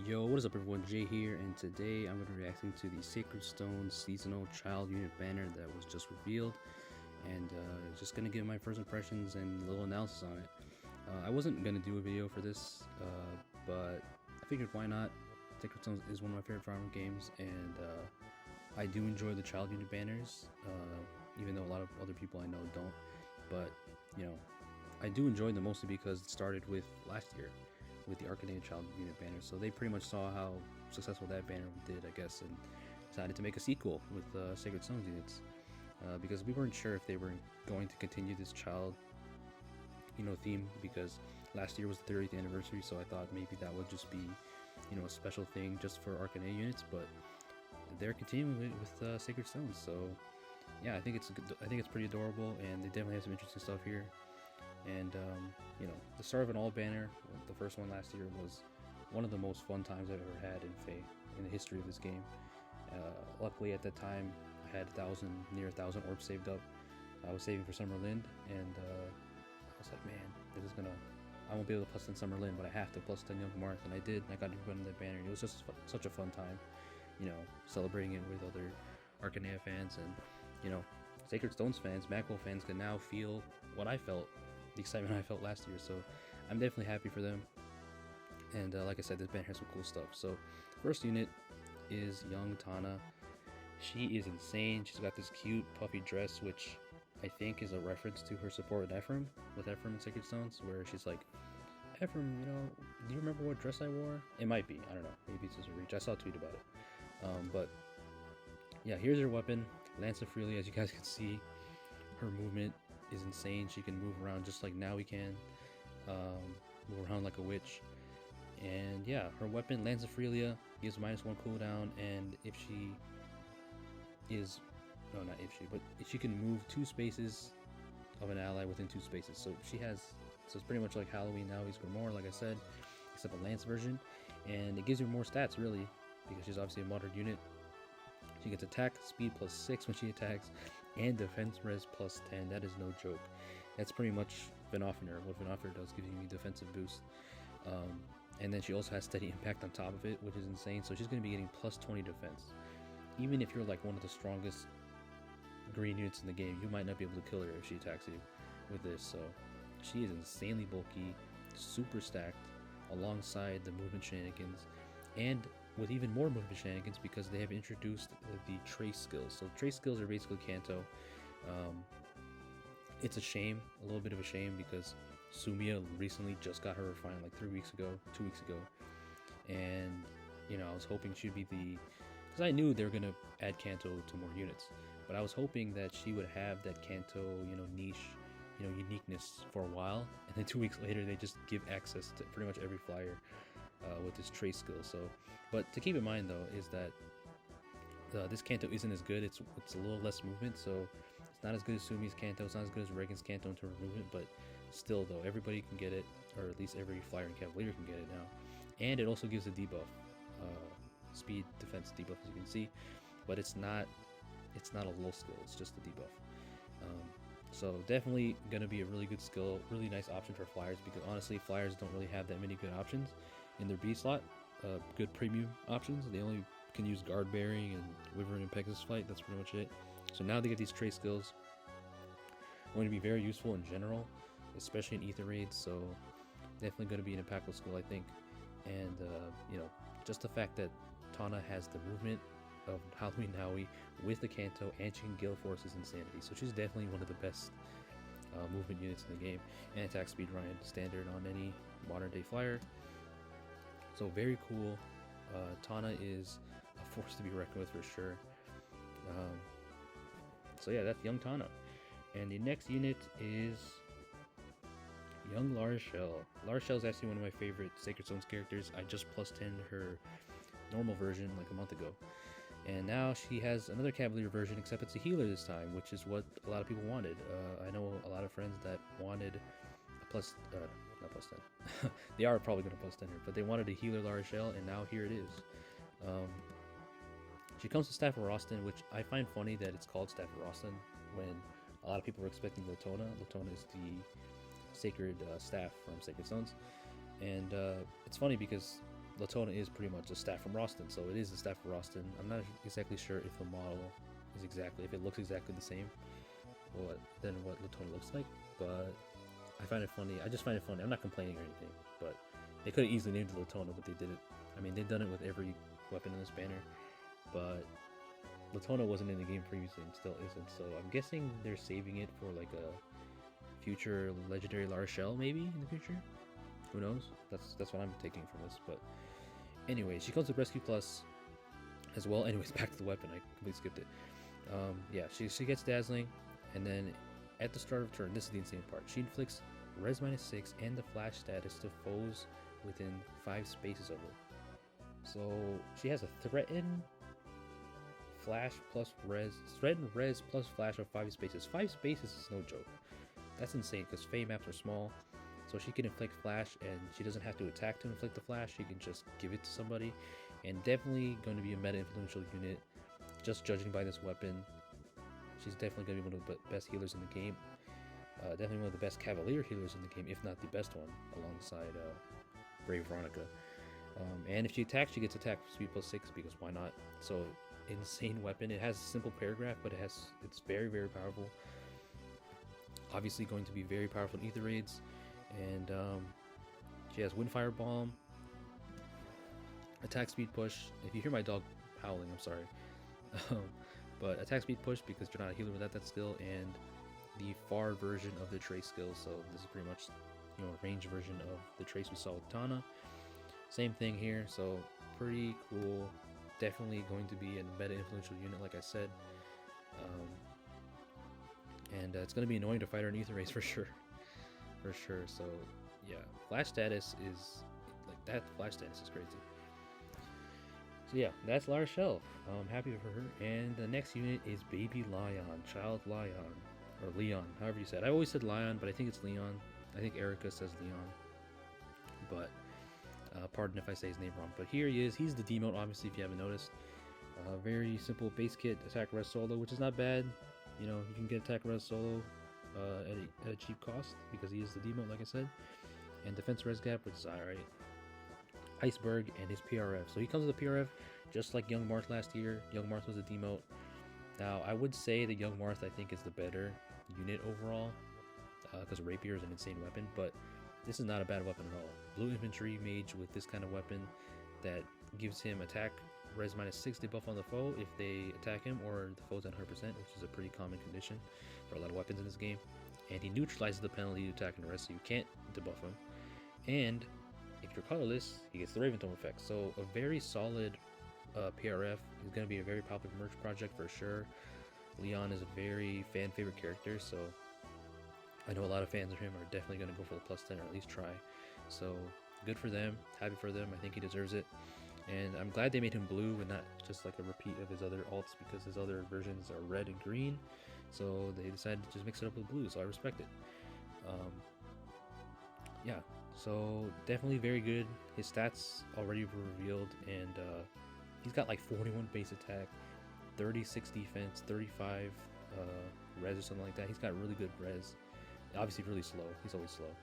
Yo, what is up everyone, Jay here, and today I'm going to be reacting to the Sacred Stone seasonal child unit banner that was just revealed, and just going to give my first impressions and a little analysis on it. I wasn't going to do a video for this, but I figured why not. Sacred Stone is one of my favorite Fire Emblem games, and I do enjoy the child unit banners, even though a lot of other people I know don't, but you know, I do enjoy them mostly because it started with last year with the Arcanine Child Unit banner, so they pretty much saw how successful that banner did, I guess, and decided to make a sequel with Sacred Stones units, because we weren't sure if they were going to continue this child, theme, because last year was the 30th anniversary, so I thought maybe that would just be, a special thing just for Arcanine units, but they're continuing it with Sacred Stones, so yeah, I think it's pretty adorable, and they definitely have some interesting stuff here. And the start of an all banner, the first one last year, was one of the most fun times I've ever had in FEH in the history of this game. Luckily at that time I had near a thousand orbs saved up. I was saving for Summerlin, and I was like, man, I won't be able to plus 10 Summerlin, but I have to plus 10 Young Marth, and I did, and I got everybody in that banner, and it was just such a fun time, celebrating it with other Arcanea fans, and Sacred Stones fans, Macworld fans can now feel what I felt, the excitement I felt last year, so I'm definitely happy for them. And like I said, this banner has some cool stuff. So first unit is young Tana. She is insane. She's got this cute puffy dress, which I think is a reference to her support with Ephraim in Sacred Stones, where she's like, Ephraim, do you remember what dress I wore? It might be, I don't know, maybe it's just a reach. I saw a tweet about it. But yeah, here's her weapon, Lance of Freely. As you guys can see, her movement is insane. She can move around just like now we can, move around like a witch. And yeah, her weapon, Lance of Freelia, gives -1 cooldown, and if she can move 2 spaces of an ally within 2 spaces. So it's pretty much like Halloween now. He's Grimoire, like I said, except a Lance version, and it gives her more stats really, because she's obviously a modern unit. She gets attack speed +6 when she attacks, and defense res +10. That is no joke. That's pretty much Venoffener. What Venoffener does, gives you a defensive boost. And then she also has steady impact on top of it, which is insane. So she's going to be getting +20 defense. Even if you're like one of the strongest green units in the game, you might not be able to kill her if she attacks you with this. So she is insanely bulky, super stacked, alongside the movement shenanigans, and with even more movement shenanigans because they have introduced the trace skills. So trace skills are basically Kanto. It's a little bit of a shame, because Sumia recently just got her refined like 2 weeks ago, and I was hoping she'd be because I knew they were gonna add Kanto to more units, but I was hoping that she would have that Kanto, niche, uniqueness for a while, and then 2 weeks later they just give access to pretty much every flyer with this trace skill. So, but to keep in mind though is that this Kanto isn't as good. It's a little less movement, so it's not as good as Sumi's Kanto. It's not as good as Regan's Kanto in terms of movement, but still though, everybody can get it, or at least every flyer and cavalier can get it now. And it also gives a debuff, speed defense debuff, as you can see, but it's not a low skill. It's just a debuff. So definitely gonna be a really good skill, really nice option for flyers, because honestly, flyers don't really have that many good options in their B slot. Good premium options. They only can use guard bearing and Wyvern and Pegasus Flight. That's pretty much it. So now they get these trace skills, going to be very useful in general, especially in ether raids. So definitely going to be an impactful skill, I think. And just the fact that Tana has the movement of Halloween Howie with the Kanto, and she can Gale Force's Insanity. So she's definitely one of the best movement units in the game, and attack speed Ryan standard on any modern day flyer. So very cool. Tana is a force to be reckoned with for sure. So yeah, that's young Tana. And the next unit is young Larshell. Larshell is actually one of my favorite Sacred Stones characters. I just +10'd her normal version like a month ago. And now she has another Cavalier version, except it's a healer this time, which is what a lot of people wanted. I know a lot of friends that wanted a not +10. They are probably going to +10 her, but they wanted a healer Larshell, and now here it is. She comes with Staff of Roston, which I find funny that it's called Staff of Roston when a lot of people were expecting Latona. Latona is the sacred staff from Sacred Stones, and it's funny because Latona is pretty much a staff from Roston, so it is a staff from Roston. I'm not exactly sure if the model is if it looks exactly the same than what Latona looks like, but I find it funny. I just find it funny. I'm not complaining or anything, but they could have easily named it Latona, but they did it. I mean, they've done it with every weapon in this banner, but Latona wasn't in the game previously and still isn't, so I'm guessing they're saving it for like a future legendary La Rochelle maybe in the future. Who knows? That's what I'm taking from this. But anyway, she comes with Rescue Plus as well. Anyways, back to the weapon. I completely skipped it. Yeah, she gets Dazzling, and then at the start of turn, this is the insane part. She inflicts Res -6 and the Flash status to foes within 5 spaces of her. So she has a Threaten, Flash plus Res, Threaten, Res plus Flash of 5 spaces. 5 spaces is no joke. That's insane because Fey maps are small. So she can inflict Flash, and she doesn't have to attack to inflict the Flash. She can just give it to somebody, and definitely going to be a meta influential unit. Just judging by this weapon, she's definitely going to be one of the best healers in the game. Definitely one of the best Cavalier healers in the game, if not the best one, alongside Brave Veronica. And if she attacks, she gets attack speed +6 because why not? So insane weapon. It has a simple paragraph, but it's very, very powerful. Obviously going to be very powerful in Ether Raids. And she has Windfire Bomb, attack speed push. If you hear my dog howling, I'm sorry. But attack speed push because you're not a healer without that skill, and the far version of the trace skill. So this is pretty much, a range version of the trace we saw with Tana. Same thing here. So pretty cool. Definitely going to be a meta influential unit, like I said. And it's going to be annoying to fight her in Ether Race for sure. So yeah, Flash status is like that. Flash status is crazy. So yeah, that's La Rochelle. I'm happy for her. And the next unit is Baby Lyon, Child Lyon, or Lyon, however you said. I always said Lyon, but I think it's Lyon. I think Eirika says Lyon, but pardon if I say his name wrong. But here he is. He's the demote, obviously, if you haven't noticed. Very simple base kit, attack res solo, which is not bad. You can get attack res solo at a cheap cost because he is the demote, like I said. And defense res gap, which is alright. Iceberg and his PRF. So he comes with a PRF just like Young Marth last year. Young Marth was a demote. Now I would say that Young Marth I think is the better unit overall because Rapier is an insane weapon, but this is not a bad weapon at all. Blue infantry mage with this kind of weapon that gives him attack res -6 debuff on the foe if they attack him or the foe's at 100%, which is a pretty common condition for a lot of weapons in this game. And he neutralizes the penalty to attack and rest, so you can't debuff him. And if you're colorless, he gets the Raven Tome effect. So a very solid PRF is going to be a very popular merch project for sure. Lyon is a very fan favorite character, so I know a lot of fans of him are definitely going to go for the +10 or at least try. So good for them, happy for them. I think he deserves it. And I'm glad they made him blue and not just like a repeat of his other alts, because his other versions are red and green. So they decided to just mix it up with blue, so I respect it. Yeah, so definitely very good. His stats already were revealed, and he's got like 41 base attack, 36 defense, 35 res or something like that. He's got really good res. Obviously really slow. He's always slow.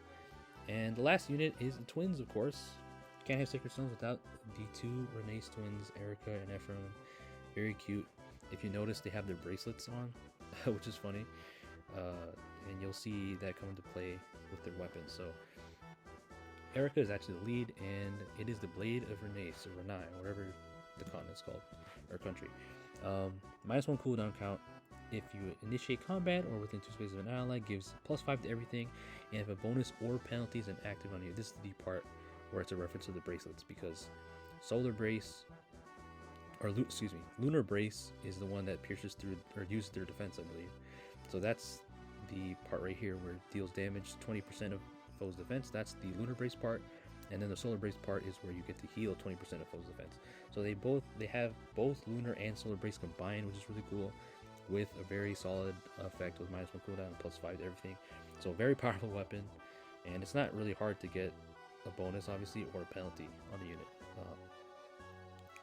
And the last unit is the twins, of course. Can't have Sacred Stones without the two Renee's twins, Eirika and Ephraim. Very cute. If you notice, they have their bracelets on, which is funny. And you'll see that come into play with their weapons. So Eirika is actually the lead, and it is the Blade of Renee's, or Renai, whatever the continent's called, or country. -1 cooldown count if you initiate combat or within 2 spaces of an ally, gives +5 to everything, and if a bonus or penalty is inactive on you. This is the part where it's a reference to the bracelets, because Solar Brace, or Lunar Brace is the one that pierces through or uses their defense, I believe. So that's the part right here where it deals damage 20% of foe's defense. That's the Lunar Brace part, and then the Solar Brace part is where you get to heal 20% of foe's defense. So they have both Lunar and Solar Brace combined, which is really cool, with a very solid effect with -1 cooldown and +5 to everything. So a very powerful weapon, and it's not really hard to get a bonus, obviously, or a penalty on the unit.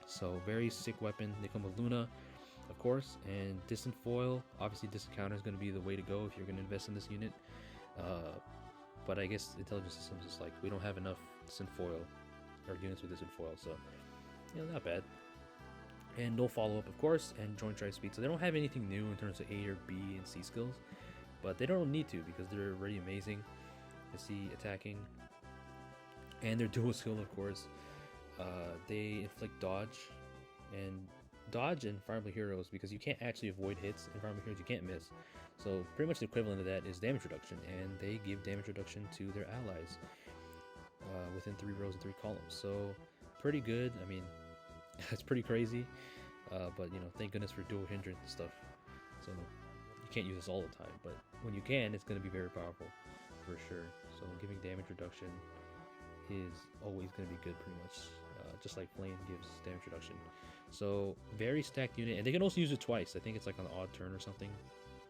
So very sick weapon. They come with Luna, of course, and Distant Foil. Obviously, Distant Counter is going to be the way to go if you're going to invest in this unit. But I guess Intelligence Systems is like, we don't have enough Distant Foil, or units with this in foil, so not bad. And no follow-up, of course, and joint drive speed. So they don't have anything new in terms of A or B and C skills, but they don't need to because they're already amazing. You see attacking, and their dual skill, of course. They inflict dodge and Fire Emblem Heroes, because you can't actually avoid hits in Fire Emblem Heroes. You can't miss. So pretty much the equivalent of that is damage reduction, and they give damage reduction to their allies within 3 rows and 3 columns. So pretty good. I mean, it's pretty crazy, but thank goodness for dual hindrance and stuff. So you can't use this all the time, but when you can, it's going to be very powerful for sure. So giving damage reduction is always going to be good, pretty much, just like Flame gives damage reduction. So very stacked unit, and they can also use it twice. I think it's like on the odd turn or something.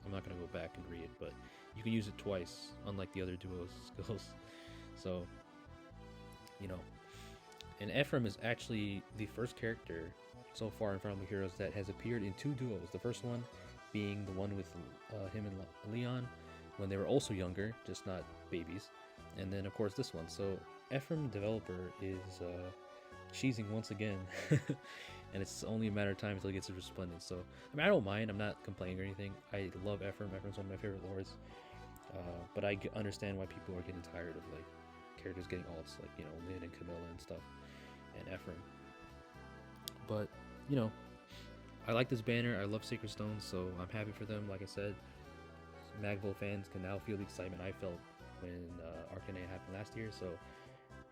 I'm not going to go back and read it, but you can use it twice, unlike the other duos skills. So and Ephraim is actually the first character so far in Fire Emblem Heroes that has appeared in 2 duos. The first one being the one with him and Lyon when they were also younger, just not babies. And then, of course, this one. So Ephraim, developer, is cheesing once again. And it's only a matter of time until he gets his Resplendent. So, I mean, I don't mind. I'm not complaining or anything. I love Ephraim. Ephraim's one of my favorite lords. But I understand why people are getting tired of, like, characters getting alts, like, Lyn and Camilla and stuff. And Ephraim. But, I like this banner. I love Sacred Stones, so I'm happy for them. Like I said, Magville fans can now feel the excitement I felt when Arcanea happened last year. So,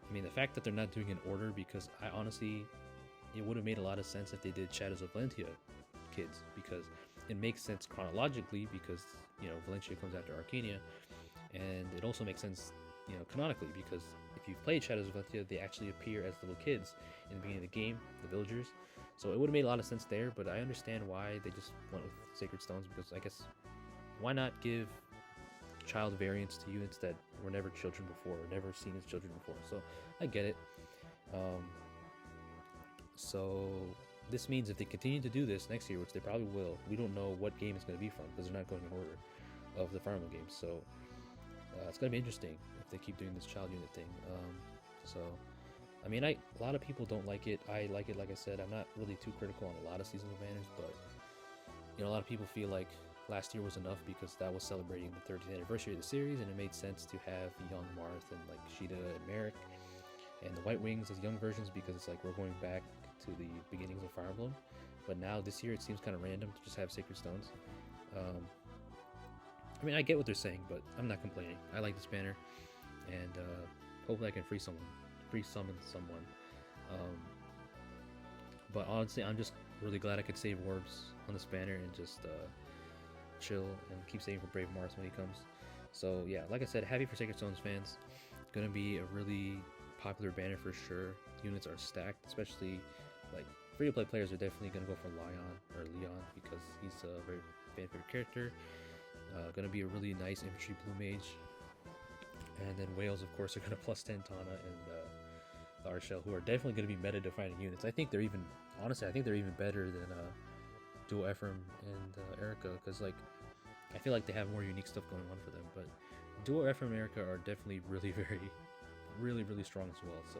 I mean, the fact that they're not doing an order, because I honestly, it would have made a lot of sense if they did Shadows of Valentia kids, because it makes sense chronologically, because, Valentia comes after Arcanea, and it also makes sense, canonically, because if you've played Shadows of Valentia, they actually appear as little kids in the beginning of the game, the villagers. So it would have made a lot of sense there, but I understand why they just went with Sacred Stones, because I guess why not give child variants to units that were never children before, or never seen as children before? So I get it. So this means if they continue to do this next year, which they probably will, we don't know what game it's going to be from, because they're not going in order of the Fire Emblem games. So it's going to be interesting if they keep doing this child unit thing. So I mean, a lot of people don't like it. I like it, like I said. I'm not really too critical on a lot of seasonal banners, but a lot of people feel like last year was enough because that was celebrating the 30th anniversary of the series, and it made sense to have young Marth and like Sheeta and Merrick and the White Wings as young versions, because it's like we're going back to the beginnings of Fire Emblem. But now this year it seems kind of random to just have Sacred Stones. I mean, I get what they're saying, but I'm not complaining. I like this banner, and hopefully I can free summon someone. But honestly, I'm just really glad I could save orbs on this banner and just chill and keep saving for Brave Mars when he comes. So yeah, like I said, happy for Sacred Stones fans. Gonna be a really popular banner for sure. Units are stacked, especially like free-to-play players are definitely gonna go for Lyon because he's a very favorite character. Gonna be a really nice infantry blue mage. And then Wales, of course, are gonna plus 10 Tana and Arshel, who are definitely gonna be meta-defining units. I think they're even better than Dual Ephraim and Eirika, because like I feel like they have more unique stuff going on for them. But Dual Ephraim and Eirika are definitely really strong as well. So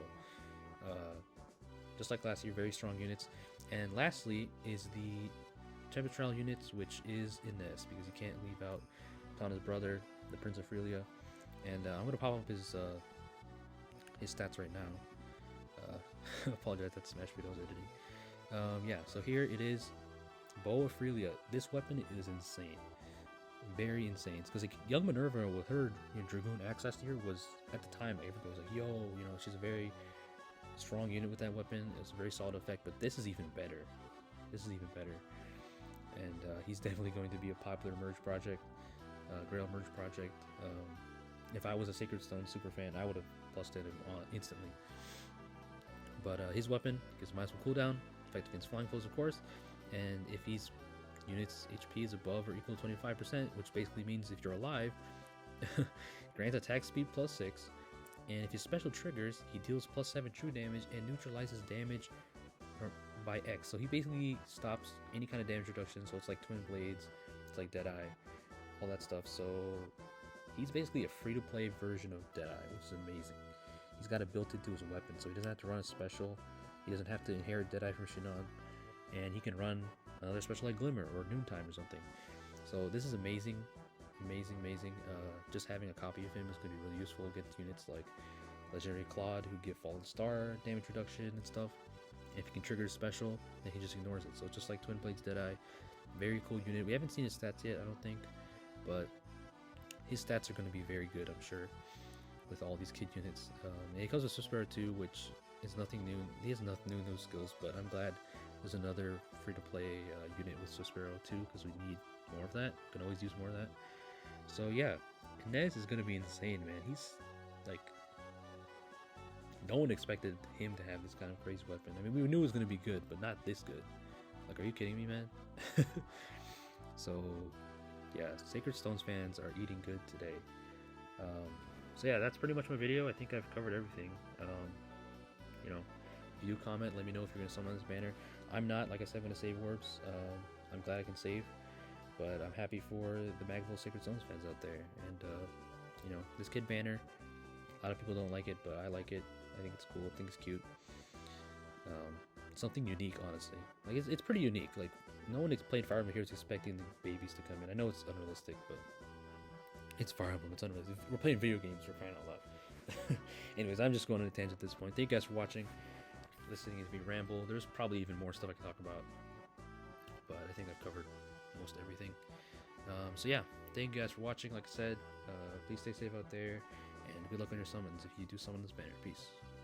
just like last year, very strong units. And lastly is the Temperature units, which is Ines, because you can't leave out Tana's brother, the Prince of Frelia. And I'm gonna pop up his stats right now. Apologize, that's Smash Videos editing. Yeah, so here it is. Bow of Frelia. This weapon is insane, very insane. Because like young Minerva with her Dragoon Axe last year was, at the time, everybody was like, yo, she's a very strong unit with that weapon. It's a very solid effect, but this is even better. And he's definitely going to be a popular merge project, Grail merge project. If I was a Sacred Stone super fan, I would have plused him instantly. But his weapon gives minus 1 cooldown, effect against flying foes, of course. And if his unit's HP is above or equal to 25%, which basically means if you're alive, grants attack speed plus 6. And if his special triggers, he deals plus 7 true damage and neutralizes damage by X. So he basically stops any kind of damage reduction. So it's like Twin Blades, it's like Deadeye, all that stuff. So he's basically a free-to-play version of Deadeye, which is amazing. he's got it built into his weapon, so he doesn't have to run a special. He doesn't have to inherit Deadeye from Shinon, and he can run another special like Glimmer or Noontime or something. So this is amazing, amazing. Just having a copy of him is going to be really useful against units like Legendary Claude, who get Fallen Star damage reduction and stuff. If he can trigger a special, then he just ignores it. So just like Twin Blades Deadeye, very cool unit. We haven't seen his stats yet, I don't think, but his stats are going to be very good, I'm sure, with all these kid units. And he comes with Swift Sparrow too, which is nothing new. He has nothing new skills, but I'm glad there's another free-to-play unit with Swift Sparrow too, because we need more of that. Can always use more of that. So yeah, Nez is going to be insane, man. He's like, no one expected him to have this kind of crazy weapon. I mean, we knew it was going to be good, but not this good. Like, are you kidding me, man? So yeah, Sacred Stones fans are eating good today. So yeah, that's pretty much my video. I think I've covered everything. You know, if you do comment, let me know if you're going to summon this banner. I'm not, like I said, going to save orbs. I'm glad I can save, but I'm happy for the Magville Sacred Stones fans out there. And you know, this kid banner, a lot of people don't like it, but I like it. I think it's cool. I think it's cute. Something unique, honestly. Like, it's pretty unique. Like, no one played Fire Emblem Heroes expecting the babies to come in. I know it's unrealistic, but it's Fire Emblem. It's unrealistic. We're playing video games. We're crying out loud. Anyways, I'm just going on a tangent at this point. Thank you guys for watching, listening to me ramble. There's probably even more stuff I can talk about, but I think I've covered most everything. So yeah, thank you guys for watching. Like I said, please stay safe out there, and good luck on your summons if you do summon this banner. Peace.